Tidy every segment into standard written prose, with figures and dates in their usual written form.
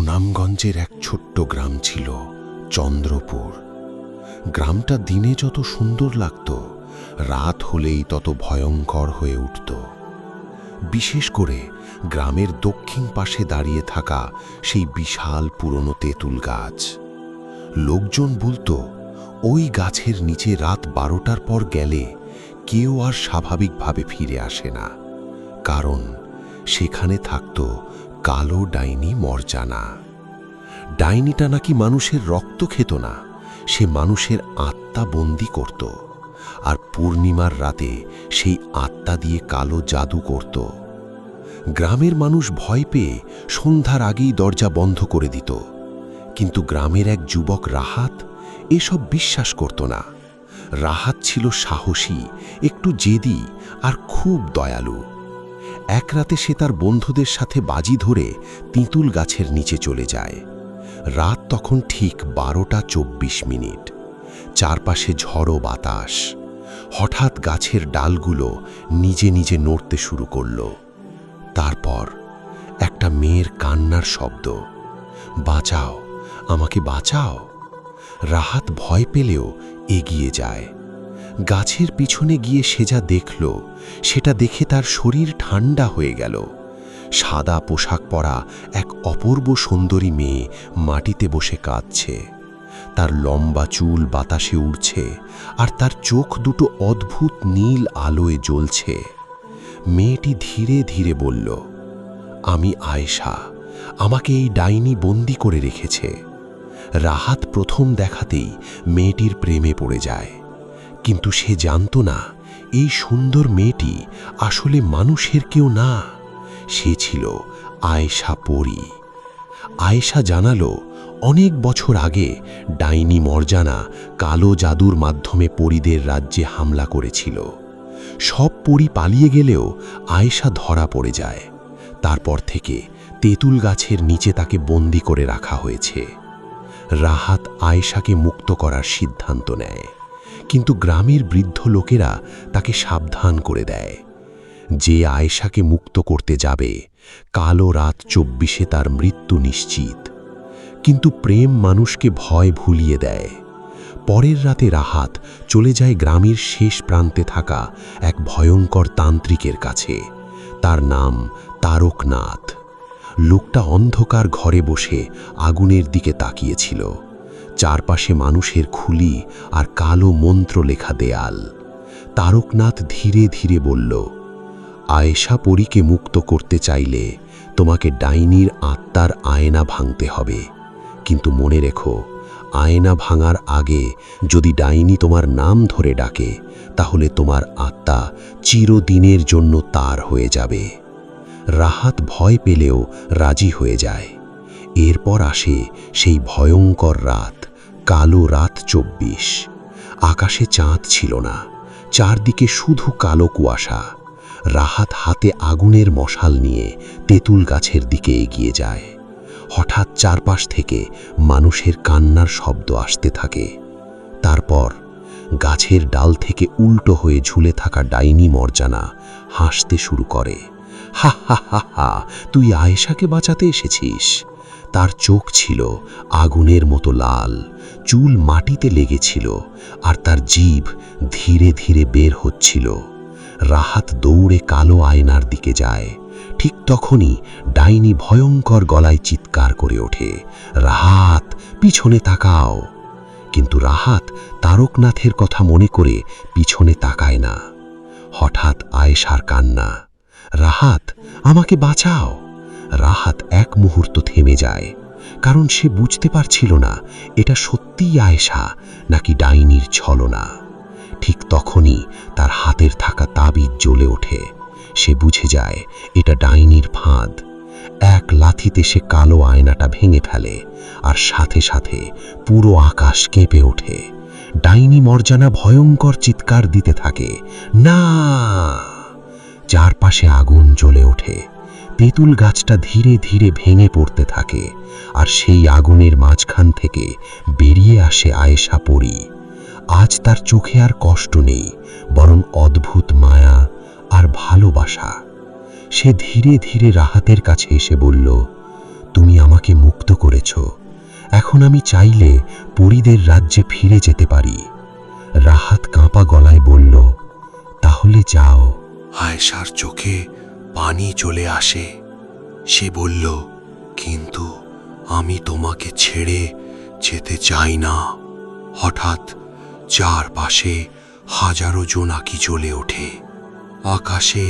সুনামগঞ্জের এক ছোট্ট গ্রাম ছিল চন্দ্রপুর। গ্রামটা দিনে যত সুন্দর লাগত, রাত হলেই তত ভয়ঙ্কর হয়ে উঠত। বিশেষ করে গ্রামের দক্ষিণ পাশে দাঁড়িয়ে থাকা সেই বিশাল পুরনো তেঁতুল গাছ। লোকজন বলতো ওই গাছের নিচে রাত 12টার পর গেলে কেউ আর স্বাভাবিকভাবে ফিরে আসে না, কারণ সেখানে থাকত কালো ডাইনি মর্জানা। ডাইনিটা নাকি মানুষের রক্ত খেত না, সে মানুষের আত্মা বন্দি করত, আর পূর্ণিমার রাতে সেই আত্মা দিয়ে কালো জাদু করত। গ্রামের মানুষ ভয় পেয়ে সন্ধ্যার আগেই দরজা বন্ধ করে দিত, কিন্তু গ্রামের এক যুবক রাহাত এসব বিশ্বাস করত না। রাহাত ছিল সাহসী, একটু জেদি আর খুব দয়ালু। এক রাতে সে তার বন্ধুদের সাথে বাজি ধরে তেঁতুল গাছের নিচে চলে যায়। রাত তখন ঠিক 12:24। চারপাশে ঝড়ো বাতাস। হঠাৎ গাছের ডালগুলো নিজে নিজে নড়তে শুরু করল। তারপর একটা মেয়ের কান্নার শব্দ, বাঁচাও, আমাকে বাঁচাও। রাহাত ভয় পেলেও এগিয়ে যায়। গাছের পিছনে গিয়ে সে যা দেখল, সেটা দেখে তার শরীর ঠান্ডা হয়ে গেল। সাদা পোশাক পরা এক অপূর্ব সুন্দরী মেয়ে মাটিতে বসে কাঁদছে। তার লম্বা চুল বাতাসে উড়ছে, আর তার চোখ দুটো অদ্ভুত নীল আলোয় জ্বলছে। মেয়েটি ধীরে ধীরে বলল, আমি আয়েশা, আমাকে এই ডাইনি বন্দি করে রেখেছে। রাহাত প্রথম দেখাতেই মেয়েটির প্রেমে পড়ে যায়, কিন্তু সে জানত না এই সুন্দর মেয়েটি আসলে মানুষের কেউ না, সে ছিল আয়েশা পরী। আয়েশা জানালো, অনেক বছর আগে ডাইনি মর্জানা কালো জাদুর মাধ্যমে পরীদের রাজ্যে হামলা করেছিল। সব পরী পালিয়ে গেলেও আয়েশা ধরা পড়ে যায়। তারপর থেকে তেঁতুল গাছের নিচে তাকে বন্দি করে রাখা হয়েছে। রাহাত আয়েশাকে মুক্ত করার সিদ্ধান্ত নেয়, কিন্তু গ্রামের বৃদ্ধ লোকেরা তাকে সাবধান করে দেয়, যে আয়েশাকে মুক্ত করতে যাবে কালো রাত 24 তার মৃত্যু নিশ্চিত। কিন্তু প্রেম মানুষকে ভয় ভুলিয়ে দেয়। পরের রাতে রাহাত চলে যায় গ্রামের শেষ প্রান্তে থাকা এক ভয়ঙ্কর তান্ত্রিকের কাছে। তার নাম তারকনাথ। লোকটা অন্ধকার ঘরে বসে আগুনের দিকে তাকিয়েছিল। চারপাশে মানুষের খুলি আর কালো মন্ত্র লেখা দেয়াল। তারকনাথ ধীরে ধীরে বলল, আয়েশা পরীকে মুক্ত করতে চাইলে তোমাকে ডাইনির আত্মার আয়না ভাঙতে হবে। কিন্তু মনে রেখো, আয়না ভাঙার আগে যদি ডাইনি তোমার নাম ধরে ডাকে, তাহলে তোমার আত্মা চিরদিনের জন্য তার হয়ে যাবে। রাহাত ভয় পেলেও রাজি হয়ে যায়। এরপর আসে সেই ভয়ঙ্কর রাত, কালো রাত 24। আকাশে চাঁদ ছিল না, চারদিকে শুধু কালো কুয়াশা। রাহাত হাতে আগুনের মশাল নিয়ে তেঁতুল গাছের দিকে এগিয়ে যায়। হঠাৎ চারপাশ থেকে মানুষের কান্নার শব্দ আসতে থাকে। তারপর গাছের ডাল থেকে উল্টো হয়ে ঝুলে থাকা ডাইনি মর্জানা হাসতে শুরু করে, হা হা হা হা, তুই আয়েশাকে বাঁচাতে এসেছিস। তার চোখ ছিল আগুনের মতো লাল, চুল মাটিতে লেগেছিল, আর তার জিভ ধীরে ধীরে বের হচ্ছিল। রাহাত দৌড়ে কালো আয়নার দিকে যায়। ঠিক তখনই ডাইনি ভয়ঙ্কর গলায় চিৎকার করে ওঠে, রাহাত, পিছনে তাকাও। কিন্তু রাহাত তারকনাথের কথা মনে করে পিছনে তাকায় না। হঠাৎ আয়েশার কান্না, রাহাত, আমাকে বাঁচাও। রাহাত এক মুহূর্ত থেমে যায়, কারণ সে বুঝতে পারছিল না এটা সত্যিই আয়েশা নাকি ডাইনির ছলনা। ঠিক তখনই তার হাতের থাকা তাবিজ জ্বলে ওঠে। সে বুঝে যায় এটা ডাইনির ফাঁদ। এক লাথিতে সে কালো আয়নাটা ভেঙে ফেলে, আর সাথে সাথে পুরো আকাশ কেঁপে ওঠে। ডাইনি মর্জানা ভয়ঙ্কর চিৎকার দিতে থাকে, না! চারপাশে আগুন জ্বলে ওঠে। তেঁতুল গাছটা ধীরে ধীরে ভেঙে পড়তে থাকে, আর সেই আগুনের মাঝখান থেকে বেরিয়ে আসে আয়েশা পরী। আজ তার চোখে আর কষ্ট নেই, বরং অদ্ভুত মায়া আর ভালোবাসা। সে ধীরে ধীরে রাহাতের কাছে এসে বলল, তুমি আমাকে মুক্ত করেছ, এখন আমি চাইলে পরীদের রাজ্যে ফিরে যেতে পারি। রাহাত কাঁপা গলায় বলল, তাহলে যাও। আয়েশার চোখে পানি চলে আসে। সে বলল, কিন্তু আমি তোমাকে ছেড়ে যেতে চাই না। হঠাৎ চারপাশে হাজারো জোনাকি জ্বলে ওঠে, আকাশে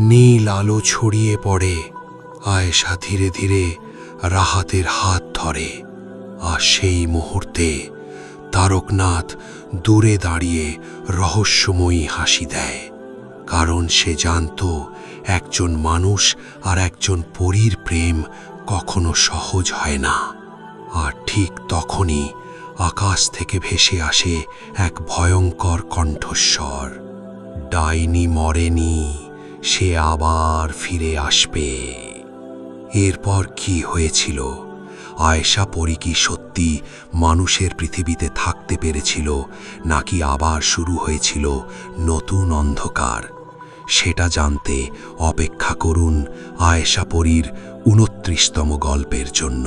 নীল আলো ছড়িয়ে পড়ে। আয়েশা ধীরে ধীরে রাহাতের হাত ধরে, আর সেই মুহূর্তে তারকনাথ দূরে দাঁড়িয়ে রহস্যময়ী হাসি দেয়, কারণ সে জানত একজন মানুষ আর একজন পরীর প্রেম কখনো সহজ হয় না। আর ঠিক তখনই আকাশ থেকে ভেসে আসে এক ভয়ঙ্কর কণ্ঠস্বর, ডাইনি মরেনি, সে আবার ফিরে আসবে। এরপর কি হয়েছিল? আয়েশা পরী কি সত্যি মানুষের পৃথিবীতে থাকতে পেরেছিল, নাকি আবার শুরু হয়েছিল নতুন অন্ধকার? সেটা জানতে অপেক্ষা করুন আয়েশা পরীর ২৯তম গল্পের জন্য।